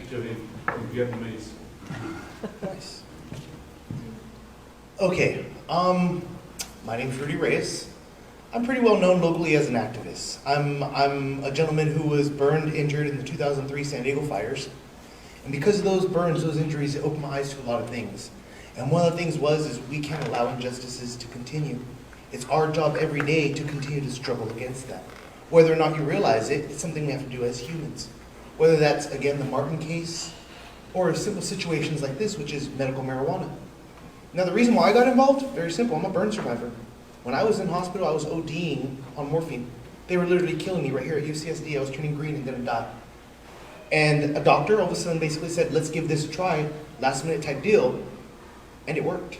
to him in Vietnamese. Nice. Okay, my name's Rudy Reyes. I'm pretty well known locally as an activist. I'm a gentleman who was burned, injured in the 2003 San Diego fires. And because of those burns, those injuries, it opened my eyes to a lot of things. And one of the things is we can't allow injustices to continue. It's our job every day to continue to struggle against that. Whether or not you realize it, it's something we have to do as humans. Whether that's, again, the Martin case, or simple situations like this, which is medical marijuana. Now, the reason why I got involved, very simple. I'm a burn survivor. When I was in hospital, I was ODing on morphine. They were literally killing me right here at UCSD. I was turning green and gonna die. And a doctor all of a sudden basically said, let's give this a try, last minute type deal, and it worked.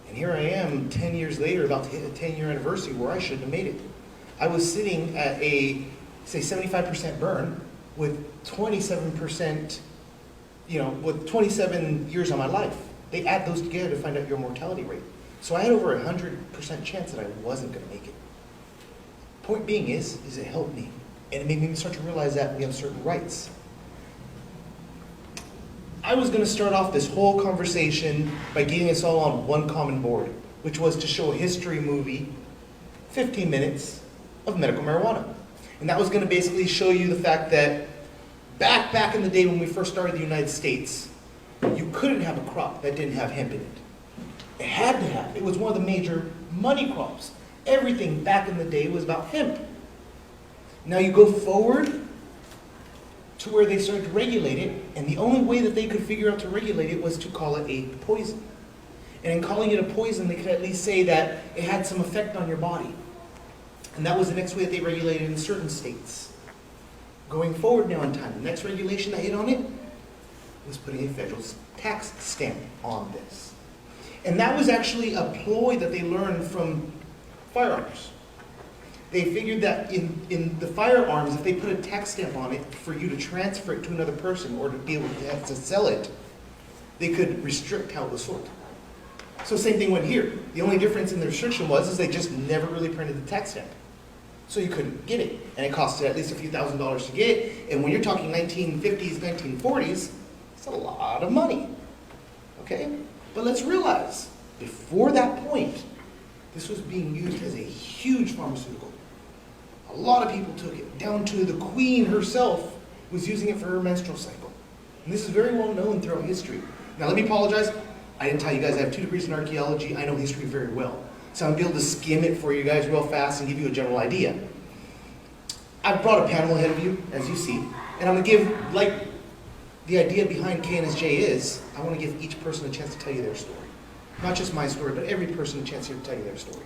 And here I am 10 years later, about to hit a 10-year anniversary where I shouldn't have made it. I was sitting at a, say, 75% burn with 27%, with 27 years on my life. They add those together to find out your mortality rate. So I had over 100% chance that I wasn't gonna make it. Point being is it helped me. And it made me start to realize that we have certain rights. I was gonna start off this whole conversation by getting us all on one common board, which was to show a history movie, 15 minutes, of medical marijuana. And that was gonna basically show you the fact that back in the day when we first started the United States, you couldn't have a crop that didn't have hemp in it. It had to have. It was one of the major money crops. Everything back in the day was about hemp. Now you go forward to where they started to regulate it, and the only way that they could figure out to regulate it was to call it a poison. And in calling it a poison, they could at least say that it had some effect on your body. And that was the next way that they regulated in certain states. Going forward now in time, the next regulation that hit on it was putting a federal tax stamp on this. And that was actually a ploy that they learned from firearms. They figured that in the firearms, if they put a tax stamp on it for you to transfer it to another person or to be able to sell it, they could restrict how it was sold. So same thing went here. The only difference in the restriction was they just never really printed the tax stamp. So you couldn't get it. And it costed at least a few $1,000s to get. And when you're talking 1950s, 1940s, it's a lot of money. Okay? But let's realize, before that point, this was being used as a huge pharmaceutical. A lot of people took it, down to the queen herself was using it for her menstrual cycle. And this is very well known throughout history. Now let me apologize, I didn't tell you guys I have 2 degrees in archaeology. I know history very well. So I'm going to be able to skim it for you guys real fast and give you a general idea. I've brought a panel ahead of you, as you see, and I'm going to give, like, the idea behind KNSJ is, I want to give each person a chance to tell you their story. Not just my story, but every person a chance here to tell you their story.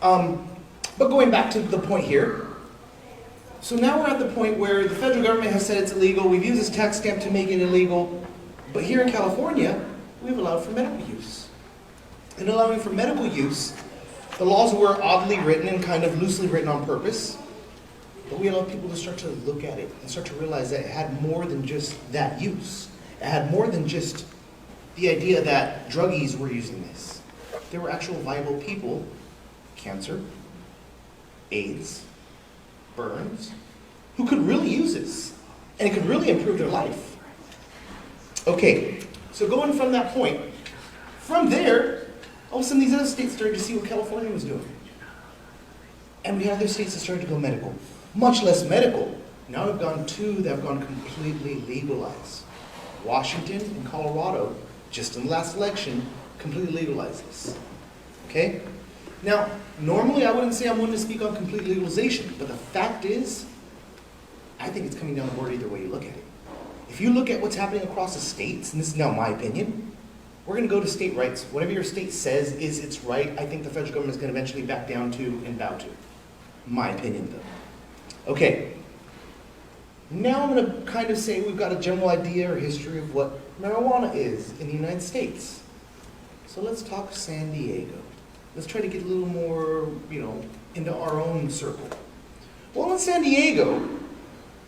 But going back to the point here, so now we're at the point where the federal government has said it's illegal, we've used this tax stamp to make it illegal, but here in California, we've allowed for medical use. And allowing for medical use, the laws were oddly written and kind of loosely written on purpose, but we allowed people to start to look at it and start to realize that it had more than just that use. It had more than just the idea that druggies were using this. There were actual viable people, cancer, AIDS, burns, who could really use this. And it could really improve their life. Okay, so going from that point, from there, all of a sudden these other states started to see what California was doing. And we had other states that started to go medical. Much less medical. Now we've gone 2 that have gone completely legalized. Washington and Colorado, just in the last election, completely legalized this. Okay? Now, normally I wouldn't say I'm willing to speak on complete legalization, but the fact is, I think it's coming down the board either way you look at it. If you look at what's happening across the states, and this is now my opinion, we're going to go to state rights. Whatever your state says is its right, I think the federal government is going to eventually back down to and bow to. My opinion, though. Okay. Now I'm going to kind of say we've got a general idea or history of what marijuana is in the United States. So let's talk San Diego. Let's try to get a little more, into our own circle. Well, in San Diego,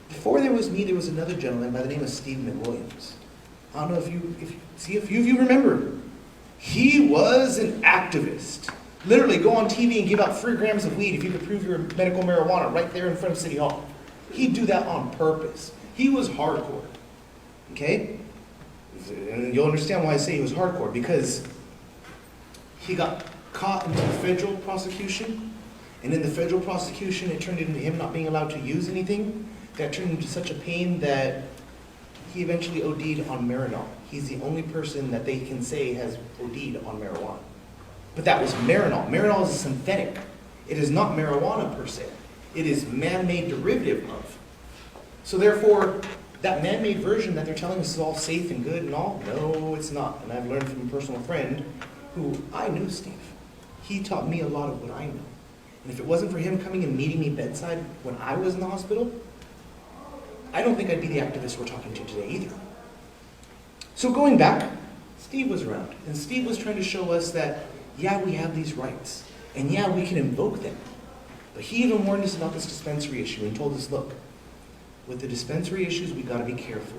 before there was me, there was another gentleman by the name of Stephen McWilliams. I don't know if a few of you remember. He was an activist. Literally go on TV and give out 3 grams of weed if you could prove your medical marijuana right there in front of City Hall. He'd do that on purpose. He was hardcore. Okay? And you'll understand why I say he was hardcore, because he got caught into federal prosecution, and in the federal prosecution, it turned into him not being allowed to use anything. That turned into such a pain that he eventually OD'd on N.O.R.M.L. He's the only person that they can say has OD'd on marijuana. But that was N.O.R.M.L. N.O.R.M.L is a synthetic. It is not marijuana per se. It is man-made derivative of. So therefore, that man-made version that they're telling us is all safe and good and all, no, it's not. And I've learned from a personal friend who I knew, Steve. He taught me a lot of what I know. And if it wasn't for him coming and meeting me bedside when I was in the hospital, I don't think I'd be the activist we're talking to today either. So going back, Steve was around. And Steve was trying to show us that, yeah, we have these rights. And yeah, we can invoke them. But he even warned us about this dispensary issue and told us, look, with the dispensary issues, we got to be careful.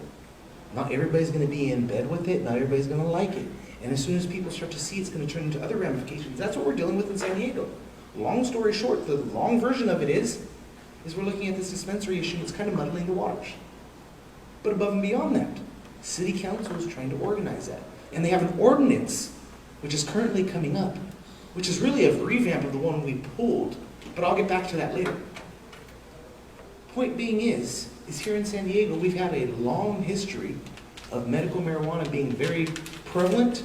Not everybody's going to be in bed with it. Not everybody's going to like it. And as soon as people start to see, it's going to turn into other ramifications. That's what we're dealing with in San Diego. Long story short, the long version of it is we're looking at this dispensary issue. It's kind of muddling the waters. But above and beyond that, City Council is trying to organize that. And they have an ordinance, which is currently coming up, which is really a revamp of the one we pulled. But I'll get back to that later. Point being is here in San Diego, we've had a long history of medical marijuana being very prevalent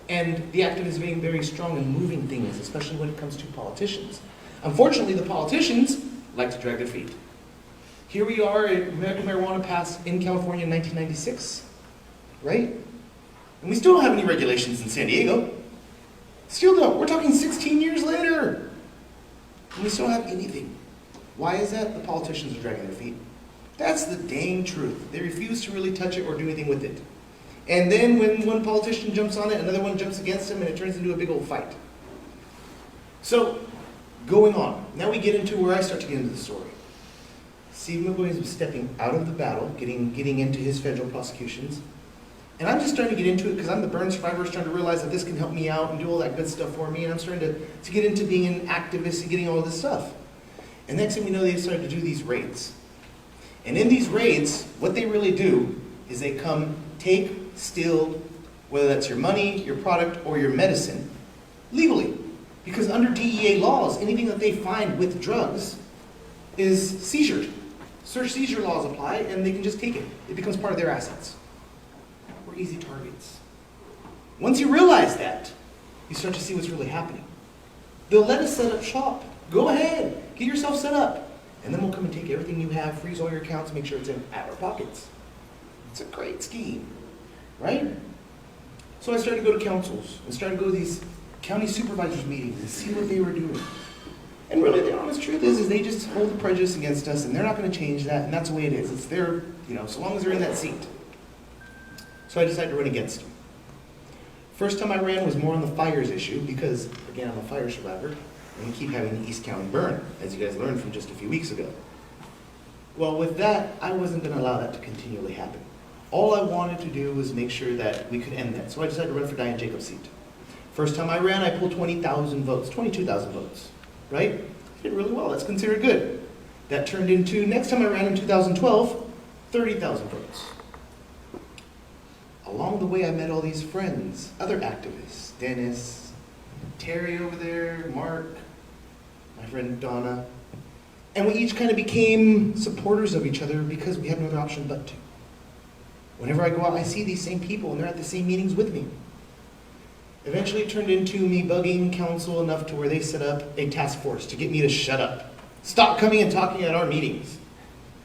and the activists being very strong in moving things, especially when it comes to politicians. Unfortunately, the politicians like to drag their feet. Here we are, medical marijuana passed in California in 1996, right? And we still don't have any regulations in San Diego. Still don't. We're talking 16 years later. And we still don't have anything. Why is that? The politicians are dragging their feet. That's the dang truth. They refuse to really touch it or do anything with it. And then when one politician jumps on it, another one jumps against him, and it turns into a big old fight. So, going on. Now we get into where I start to get into the story. Steve McWilliams was stepping out of the battle, getting into his federal prosecutions. And I'm just starting to get into it because I'm the burn survivor, starting to realize that this can help me out and do all that good stuff for me. And I'm starting to get into being an activist and getting all of this stuff. And next thing we know, they started to do these raids. And in these raids, what they really do is they come, take, steal, whether that's your money, your product, or your medicine, legally. Because under DEA laws, anything that they find with drugs is seizured. Search seizure laws apply, and they can just take it. It becomes part of their assets. We're easy targets. Once you realize that, you start to see what's really happening. They'll let us set up shop. Go ahead, get yourself set up. And then we'll come and take everything you have, freeze all your accounts, make sure it's in our pockets. It's a great scheme, right? So I started to go to councils. I started to go to these county supervisors meetings and see what they were doing. And really the honest truth is they just hold the prejudice against us, and they're not going to change that, and that's the way it is. It's their, so long as they're in that seat. So I decided to run against them. First time I ran was more on the fires issue because, again, I'm a fire survivor, and we keep having the East County burn, as you guys learned from just a few weeks ago. Well, with that, I wasn't going to allow that to continually happen. All I wanted to do was make sure that we could end that. So I decided to run for Diane Jacobs' seat. First time I ran, I pulled 20,000 votes, 22,000 votes, right? Did really well, that's considered good. That turned into, next time I ran in 2012, 30,000 votes. Along the way, I met all these friends, other activists, Dennis, Terry over there, Mark, my friend Donna, and we each kind of became supporters of each other because we had no other option but to. Whenever I go out, I see these same people, and they're at the same meetings with me. Eventually, it turned into me bugging council enough to where they set up a task force to get me to shut up. Stop coming and talking at our meetings.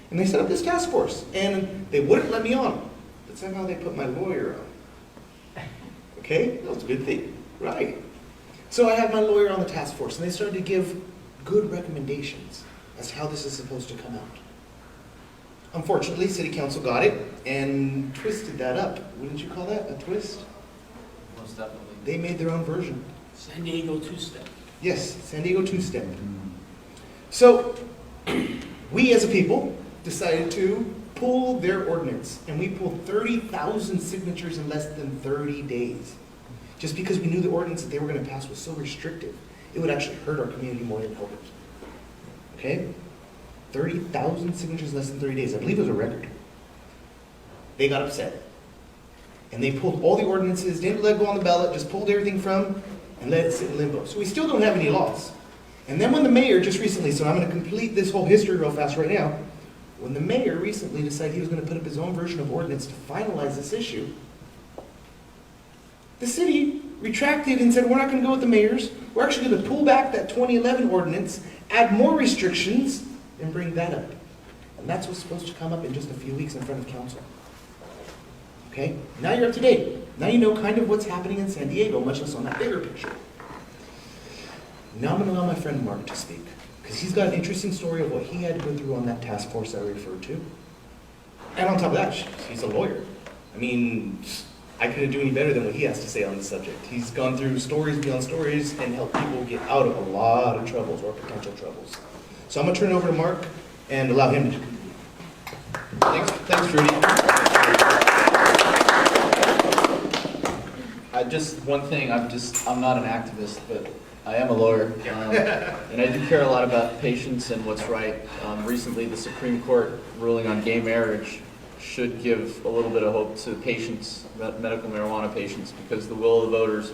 And they set up this task force, and they wouldn't let me on. But somehow they put my lawyer on. Okay? That was a good thing, right? So I had my lawyer on the task force, and they started to give good recommendations as to how this is supposed to come out. Unfortunately, City Council got it and twisted that up. Wouldn't you call that a twist? Most definitely. They made their own version. San Diego two-step. Yes, San Diego two-step. So, we as a people decided to pull their ordinance, and we pulled 30,000 signatures in less than 30 days. Just because we knew the ordinance that they were going to pass was so restrictive, it would actually hurt our community more than help it. Okay? 30,000 signatures in less than 30 days. I believe it was a record. they got upset. And they pulled all the ordinances, didn't let it go on the ballot, just pulled everything from and let it sit in limbo. So we still don't have any laws. And then when the mayor just recently, so I'm going to complete this whole history real fast right now. When the mayor recently decided he was going to put up his own version of ordinance to finalize this issue, the city retracted and said, we're not going to go with the mayor's. We're actually going to pull back that 2011 ordinance, add more restrictions, and bring that up. And that's what's supposed to come up in just a few weeks in front of council. Okay? Now you're up to date. Now you know kind of what's happening in San Diego, much less on that bigger picture. Now I'm going to allow my friend Mark to speak, because he's got an interesting story of what he had to go through on that task force I referred to. And on top of that, he's a lawyer. I mean, I couldn't do any better than what he has to say on the subject. He's gone through stories beyond stories and helped people get out of a lot of troubles or potential troubles. So I'm going to turn it over to Mark and allow him to do it. Thanks, Rudy. Just one thing, I'm not an activist, but I am a lawyer, and I do care a lot about patients and what's right. Recently, the Supreme Court ruling on gay marriage should give a little bit of hope to patients, medical marijuana patients, because the will of the voters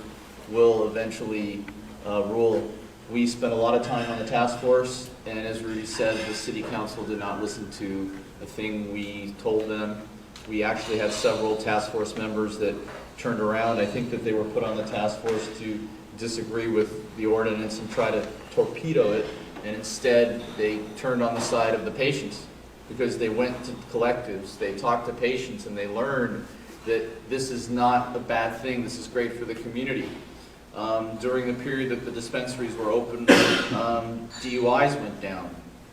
will eventually rule. We spent a lot of time on the task force, and as Rudy said, the city council did not listen to a thing we told them. We actually had several task force members that turned around. I think that they were put on the task force to disagree with the ordinance and try to torpedo it, and instead they turned on the side of the patients, because they went to collectives, they talked to patients, and they learned that this is not a bad thing, this is great for the community. During the period that the dispensaries were open, DUIs went down,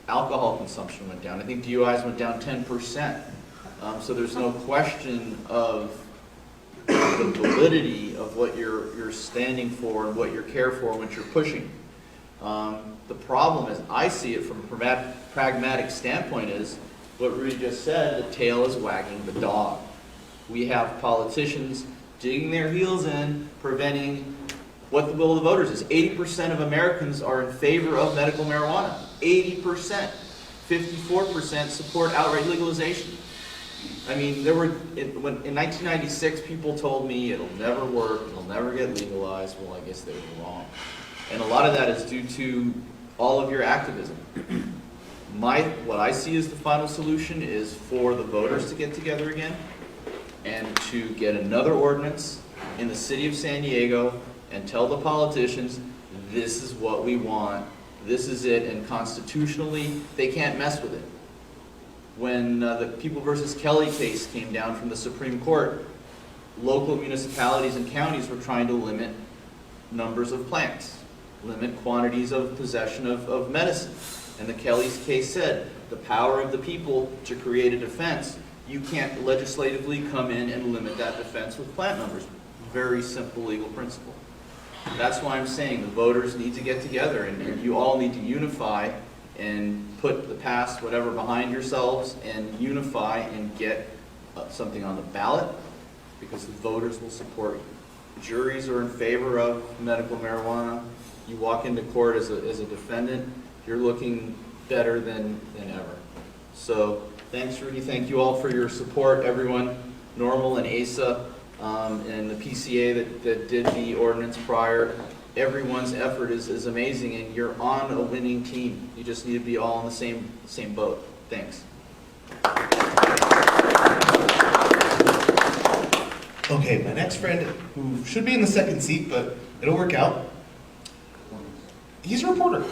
alcohol consumption went down. I think DUIs went down 10%. So there's no question of the validity of what you're standing for and what you care for and what you're pushing. The problem, as I see it from a pragmatic standpoint, is what Rudy just said: the tail is wagging the dog. We have politicians digging their heels in, preventing what the will of the voters is. 80% of Americans are in favor of medical marijuana. 80%. 54% support outright legalization. I mean, in 1996, people told me it'll never work, it'll never get legalized. Well, I guess they were wrong. And a lot of that is due to all of your activism. What I see as the final solution is for the voters to get together again and to get another ordinance in the city of San Diego and tell the politicians, this is what we want, this is it, and constitutionally, they can't mess with it. When the People versus Kelly case came down from the Supreme Court, local municipalities and counties were trying to limit numbers of plants, limit quantities of possession of medicine. And the Kelly's case said, the power of the people to create a defense, you can't legislatively come in and limit that defense with plant numbers. Very simple legal principle. That's why I'm saying the voters need to get together, and you all need to unify and put the past, whatever, behind yourselves and unify and get something on the ballot, because the voters will support you. Juries are in favor of medical marijuana. You walk into court as a defendant, you're looking better than ever. So thanks, Rudy. Thank you all for your support, everyone. N.O.R.M.L and A.S.A. And the PCA that did the ordinance prior. Everyone's effort is amazing, and you're on a winning team. You just need to be all in the same boat. Thanks. Okay, my next friend, who should be in the second seat, but it'll work out. He's a reporter.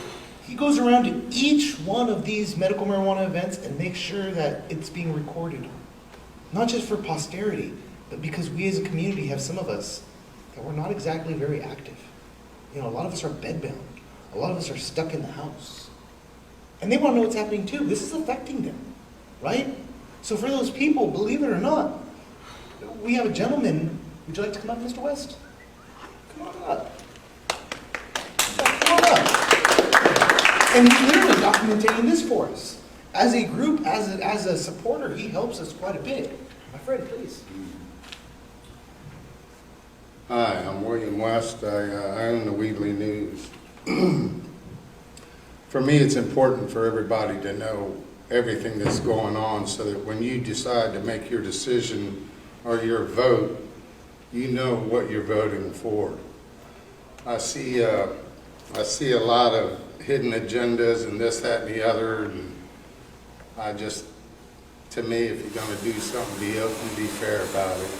He goes around to each one of these medical marijuana events and makes sure that it's being recorded. Not just for posterity, but because we as a community have some of us that we're not exactly very active. You know, a lot of us are bedbound. A lot of us are stuck in the house. And they want to know what's happening too. This is affecting them, right? So for those people, believe it or not, we have a gentleman. Would you like to come up, Mr. West? Come on up. Come on up. And he's literally documenting this for us. As a group, as a supporter, he helps us quite a bit. My friend, please. Hi, I'm William West. I own the Wheatley News. For me, it's important for everybody to know everything that's going on, so that when you decide to make your decision or your vote, you know what you're voting for. I see a lot of hidden agendas and this, that, and the other, and to me, if you're going to do something, be open, be fair about it.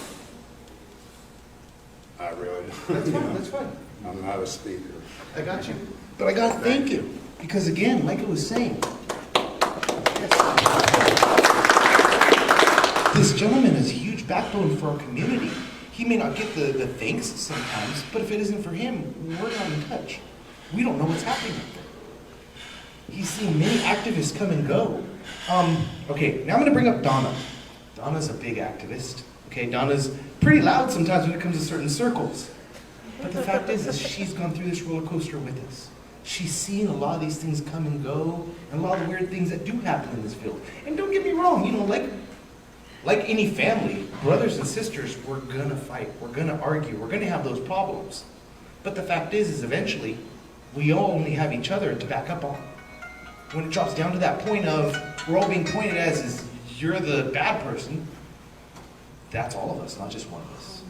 I really That's fine, that's fine. I'm not a speaker. I got you. But I gotta thank you, because again, like I was saying, this gentleman is a huge backbone for our community. He may not get the thanks sometimes, but if it isn't for him, we're not in touch. We don't know what's happening out there. He's seen many activists come and go. Okay, now I'm gonna bring up Donna. Donna's a big activist. Okay, Donna's pretty loud sometimes when it comes to certain circles. But the fact is she's gone through this roller coaster with us. She's seen a lot of these things come and go, and a lot of the weird things that do happen in this field. And don't get me wrong, you know, like any family, brothers and sisters, we're gonna fight, we're gonna argue, we're gonna have those problems. But the fact is eventually, we all only have each other to back up on. When it drops down to that point of, we're all being pointed as is, you're the bad person, that's all of us, not just one of us.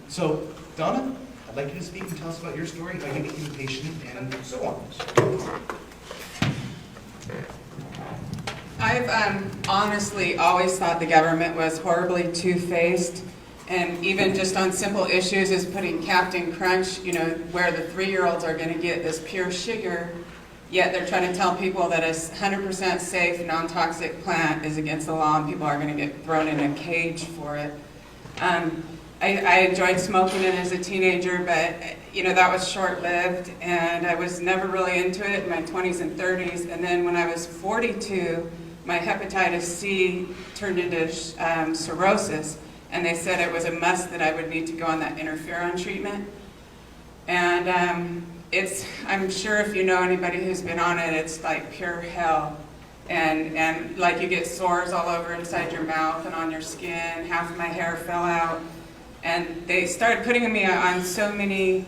So, Donna, I'd like you to speak and tell us about your story, how you became a patient, and so on. I've honestly always thought the government was horribly two-faced, and even just on simple issues as putting Captain Crunch, you know, where the 3-year-olds are going to get this pure sugar, yet they're trying to tell people that a 100% safe, non-toxic plant is against the law and people are going to get thrown in a cage for it. I enjoyed smoking it as a teenager, but you know, that was short-lived, and I was never really into it in my 20s and 30s, and then when I was 42, my hepatitis C turned into cirrhosis, and they said it was a must that I would need to go on that interferon treatment. And I'm sure if you know anybody who's been on it, it's like pure hell. And like you get sores all over inside your mouth and on your skin, half of my hair fell out. And they started putting me on so many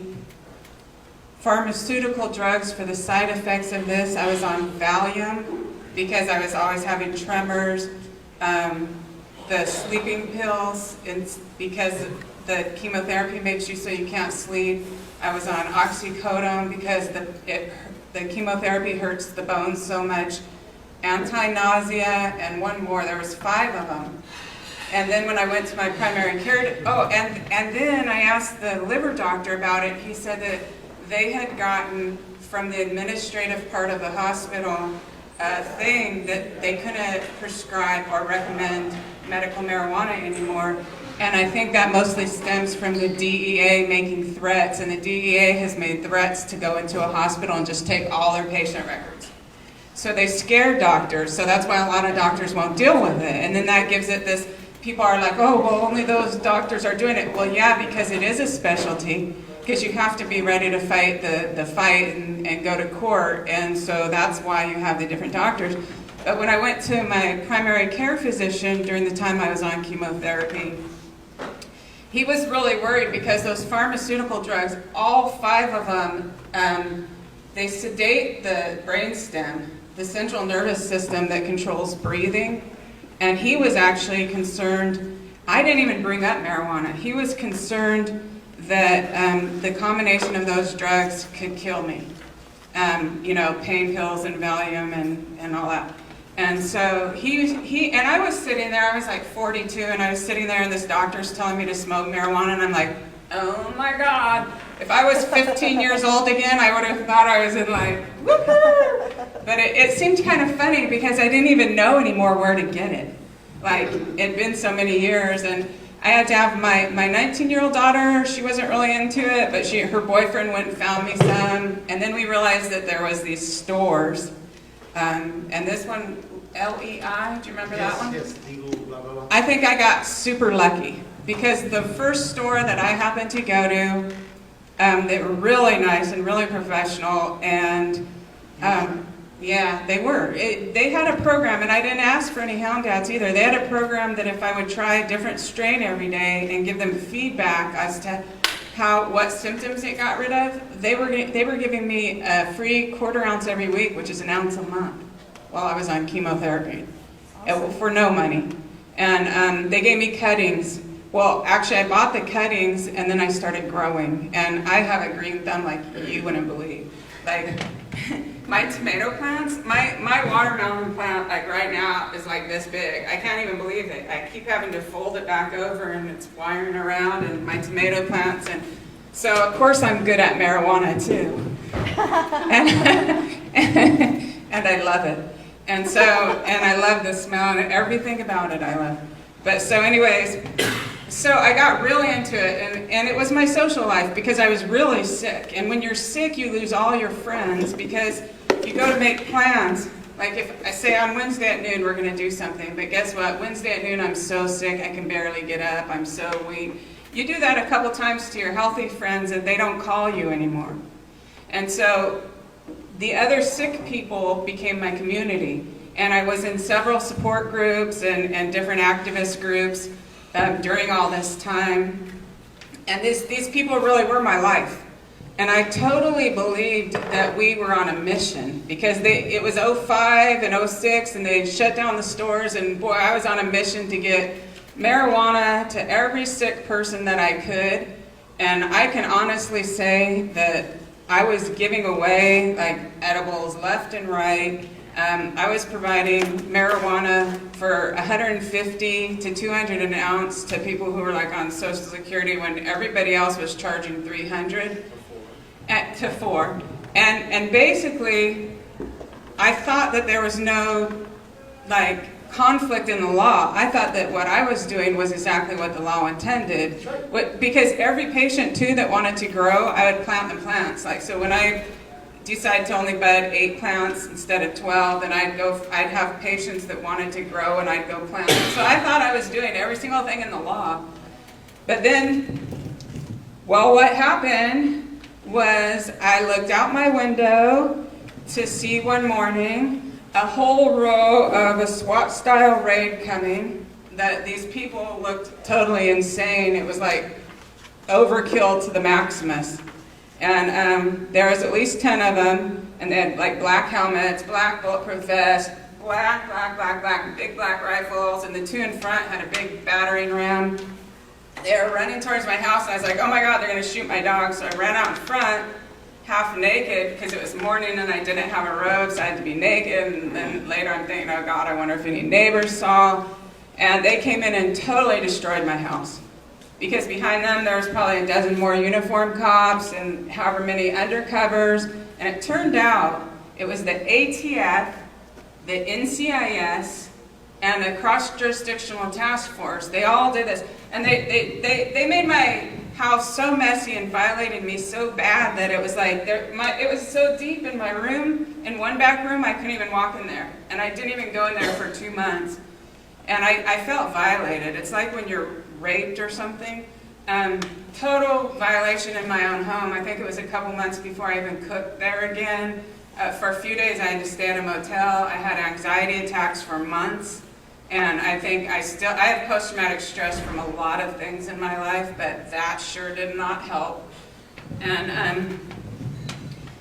pharmaceutical drugs for the side effects of this. I was on Valium because I was always having tremors, the sleeping pills, because the chemotherapy makes you so you can't sleep. I was on oxycodone because the chemotherapy hurts the bones so much. Anti-nausea, and one more, there was 5 of them. And then when I went to my primary care, and then I asked the liver doctor about it. He said that they had gotten from the administrative part of the hospital a thing that they couldn't prescribe or recommend medical marijuana anymore. And I think that mostly stems from the DEA making threats, and the DEA has made threats to go into a hospital and just take all their patient records. So they scare doctors, so that's why a lot of doctors won't deal with it. And then that gives it this, people are like, oh, well, only those doctors are doing it. Well, yeah, because it is a specialty, because you have to be ready to fight the fight and go to court, and so that's why you have the different doctors. But when I went to my primary care physician during the time I was on chemotherapy, he was really worried because those pharmaceutical drugs, all 5 of them, they sedate the brainstem, the central nervous system that controls breathing. And he was actually concerned, I didn't even bring up marijuana, he was concerned that the combination of those drugs could kill me. You know, pain pills and Valium and all that. And so he and I was sitting there, I was like 42, and I was sitting there and this doctor's telling me to smoke marijuana, and I'm like, oh my God. If I was 15 years old again, I would have thought I was in like, woohoo! But it seemed kind of funny because I didn't even know anymore where to get it. Like, it'd been so many years, and I had to have my 19-year-old daughter, she wasn't really into it, but her boyfriend went and found me some, and then we realized that there was these stores, and this one, LEI, do you remember that one? Yes, legal, blah, blah, blah. I think I got super lucky, because the first store that I happened to go to, they were really nice and really professional, and yeah, they were. They had a program, and I didn't ask for any hound dads either. They had a program that if I would try a different strain every day and give them feedback as to what symptoms it got rid of, they were giving me a free 1/4 ounce every week, which is 1 ounce a month. while I was on chemotherapy for no money. And they gave me cuttings. Well, actually, I bought the cuttings, and then I started growing. And I have a green thumb like you wouldn't believe. Like, my tomato plants, my watermelon plant, like right now, is like this big. I can't even believe it. I keep having to fold it back over, and it's wiring around, and my tomato plants. And so, of course, I'm good at marijuana, too. And I love it. And so, and I love the smell, and everything about it I love. But so anyways, so I got really into it, and it was my social life because I was really sick. And when you're sick, you lose all your friends because you go to make plans. Like if I say on Wednesday at noon we're going to do something, but guess what? Wednesday at noon I'm so sick I can barely get up. I'm so weak. You do that a couple times to your healthy friends and they don't call you anymore. And so the other sick people became my community. And I was in several support groups and different activist groups during all this time. And these people really were my life. And I totally believed that we were on a mission because it was 05 and 06 and they shut down the stores, and boy, I was on a mission to get marijuana to every sick person that I could. And I can honestly say that I was giving away like edibles left and right. I was providing marijuana for $150 to $200 an ounce to people who were like on Social Security when everybody else was charging $300 to $4. And basically, I thought that there was no like conflict in the law. I thought that what I was doing was exactly what the law intended. Because every patient too that wanted to grow, I would plant the plants. Like so when I decide to only bud 8 plants instead of 12, and I'd have patients that wanted to grow and I'd go plant them. So I thought I was doing every single thing in the law. But then, well, what happened was I looked out my window to see one morning a whole row of a SWAT-style raid coming, that these people looked totally insane. It was like overkill to the maximus. And there was at least 10 of them, and they had like black helmets, black bulletproof vests, black, big black rifles, and the 2 in front had a big battering ram. They were running towards my house, and I was like, oh my God, they're gonna shoot my dog. So I ran out in front, half naked, because it was morning and I didn't have a robe, so I had to be naked. And then later I'm thinking, oh God, I wonder if any neighbors saw. And they came in and totally destroyed my house. Because behind them there was probably a dozen more uniformed cops and however many undercovers. And it turned out it was the ATF, the NCIS, and the cross-jurisdictional task force. They all did this. And they made my house so messy and violated me so bad that it was like, it was so deep in my room, in one back room, I couldn't even walk in there. And I didn't even go in there for 2 months. And I felt violated. It's like when you're raped or something. Total violation in my own home. I think it was a couple months before I even cooked there again. For a few days I had to stay at a motel. I had anxiety attacks for months. And I think I have post-traumatic stress from a lot of things in my life, but that sure did not help. And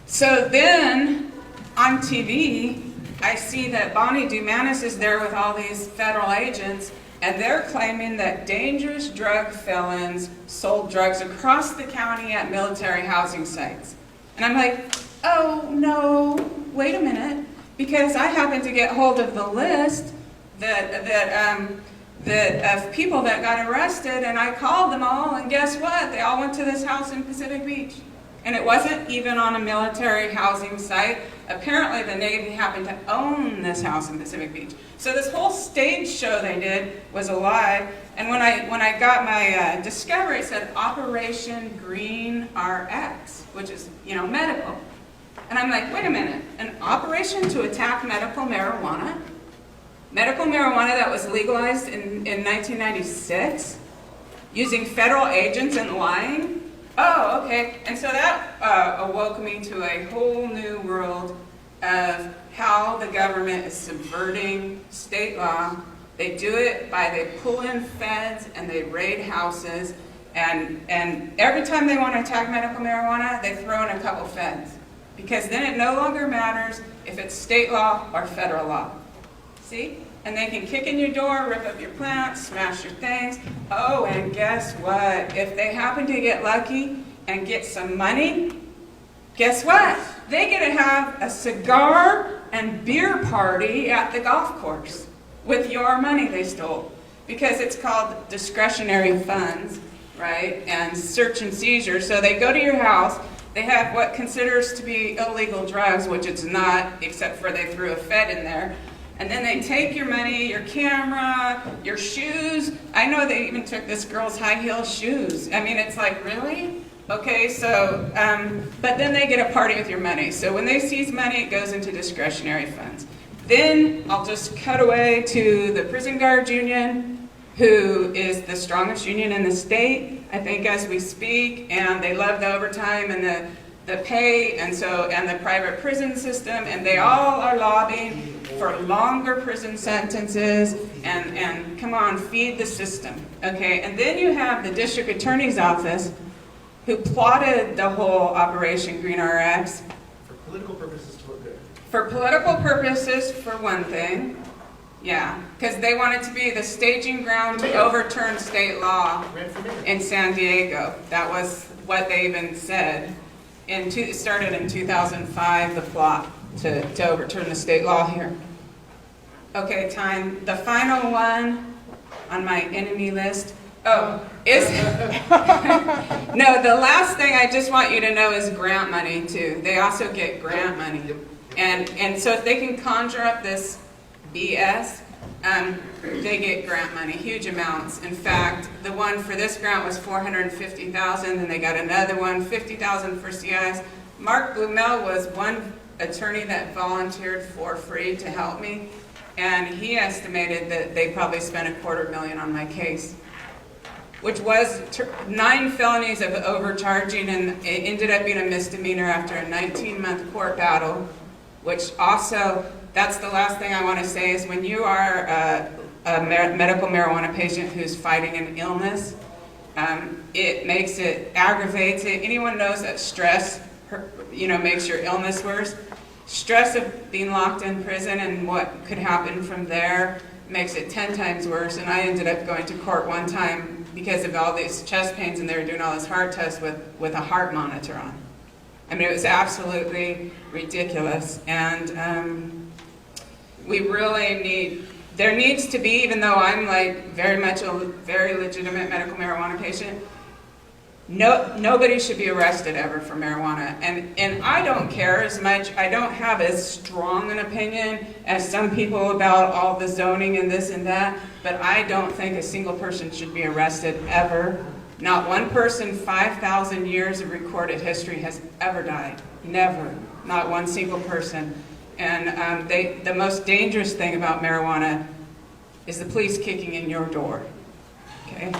so then on TV, I see that Bonnie Dumanis is there with all these federal agents, and they're claiming that dangerous drug felons sold drugs across the county at military housing sites. And I'm like, oh no, wait a minute, because I happened to get hold of the list of people that got arrested, and I called them all, and guess what? They all went to this house in Pacific Beach. And it wasn't even on a military housing site. Apparently the Navy happened to own this house in Pacific Beach. So this whole stage show they did was a lie. And when I got my discovery, it said Operation Green RX, which is, medical. And I'm like, wait a minute, an operation to attack medical marijuana? Medical marijuana that was legalized in 1996? Using federal agents and lying? Oh, okay. And so that awoke me to a whole new world of how the government is subverting state law. They do it they pull in feds and they raid houses. And every time they want to attack medical marijuana, they throw in a couple feds. Because then it no longer matters if it's state law or federal law. See? And they can kick in your door, rip up your plants, smash your things. Oh, and guess what? If they happen to get lucky and get some money, guess what? They get to have a cigar and beer party at the golf course with your money they stole. Because it's called discretionary funds, right? And search and seizure. So they go to your house, they have what considers to be illegal drugs, which it's not, except for they threw a Fed in there. And then they take your money, your camera, your shoes. I know they even took this girl's high heel shoes. I mean, it's like, really? Okay, so, but then they get a party with your money. So when they seize money, it goes into discretionary funds. Then I'll just cut away to the prison guards union, who is the strongest union in the state, I think, as we speak, and they love the overtime and the pay, and the private prison system, and they all are lobbying for longer prison sentences, and come on, feed the system, okay? And then you have the district attorney's office, who plotted the whole Operation Green RX. For political purposes to look good. For political purposes, for one thing, yeah, because they wanted to be the staging ground to overturn state law Ran for mayor. in San Diego. That was what they even said. It started in 2005, the plot to overturn the state law here. Okay, time. The final one on my enemy list. Oh, is no. The last thing I just want you to know is grant money too. They also get grant money, and so if they can conjure up this BS, they get grant money, huge amounts. In fact, the one for this grant was $450,000, and they got another one, $50,000 for CIs. Mark Blumel was one attorney that volunteered for free to help me, and he estimated that they probably spent $250,000 on my case, which was 9 felonies of overcharging, and it ended up being a misdemeanor after a 19-month court battle, which also, that's the last thing I want to say, is when you are a medical marijuana patient who's fighting an illness, it aggravates it. Anyone knows that stress, makes your illness worse? Stress of being locked in prison and what could happen from there makes it 10 times worse. And I ended up going to court one time because of all these chest pains, and they were doing all this heart tests with a heart monitor on. I mean, it was absolutely ridiculous. And we really there needs to be, even though I'm like very much a very legitimate medical marijuana patient, nobody should be arrested ever for marijuana. And I don't care as much, I don't have as strong an opinion as some people about all the zoning and this and that, but I don't think a single person should be arrested ever. Not one person, 5,000 years of recorded history, has ever died. Never. Not one single person. And the most dangerous thing about marijuana is the police kicking in your door. Okay?